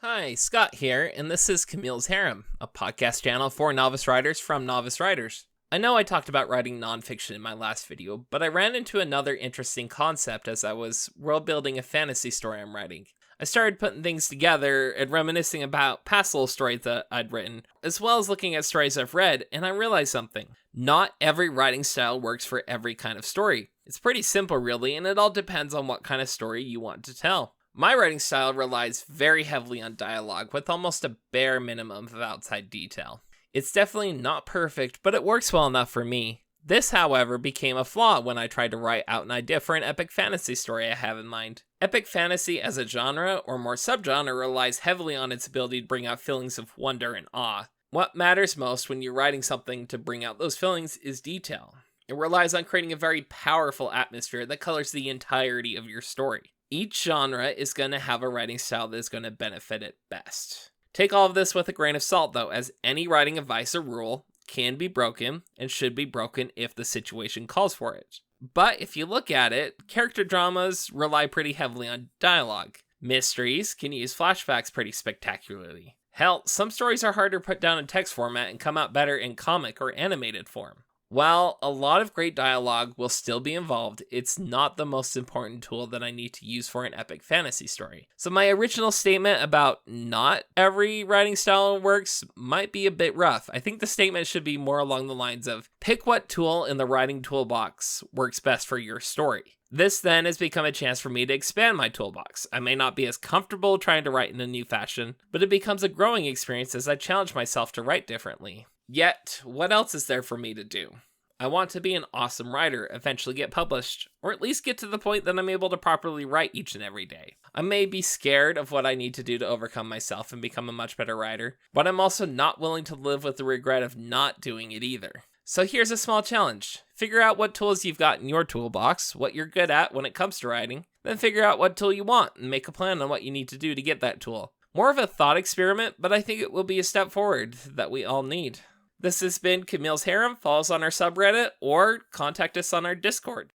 Hi, Scott here, and this is Camille's Harem, a podcast channel for novice writers from novice writers. I know I talked about writing nonfiction in my last video, but I ran into another interesting concept as I was world building a fantasy story I'm writing. I started putting things together and reminiscing about past little stories that I'd written, as well as looking at stories I've read, and I realized something. Not every writing style works for every kind of story. It's pretty simple, really, and it all depends on what kind of story you want to tell. My writing style relies very heavily on dialogue, with almost a bare minimum of outside detail. It's definitely not perfect, but it works well enough for me. This, however, became a flaw when I tried to write out an idea for an epic fantasy story I have in mind. Epic fantasy as a genre, or more subgenre, relies heavily on its ability to bring out feelings of wonder and awe. What matters most when you're writing something to bring out those feelings is detail. It relies on creating a very powerful atmosphere that colors the entirety of your story. Each genre is going to have a writing style that is going to benefit it best. Take all of this with a grain of salt, though, as any writing advice or rule can be broken and should be broken if the situation calls for it. But if you look at it, character dramas rely pretty heavily on dialogue. Mysteries can use flashbacks pretty spectacularly. Hell, some stories are harder to put down in text format and come out better in comic or animated form. While a lot of great dialogue will still be involved, it's not the most important tool that I need to use for an epic fantasy story. So my original statement about not every writing style works might be a bit rough. I think the statement should be more along the lines of, pick what tool in the writing toolbox works best for your story. This then has become a chance for me to expand my toolbox. I may not be as comfortable trying to write in a new fashion, but it becomes a growing experience as I challenge myself to write differently. Yet, what else is there for me to do? I want to be an awesome writer, eventually get published, or at least get to the point that I'm able to properly write each and every day. I may be scared of what I need to do to overcome myself and become a much better writer, but I'm also not willing to live with the regret of not doing it either. So here's a small challenge. Figure out what tools you've got in your toolbox, what you're good at when it comes to writing, then figure out what tool you want and make a plan on what you need to do to get that tool. More of a thought experiment, but I think it will be a step forward that we all need. This has been Camille's Harem. Follow us on our subreddit or contact us on our Discord.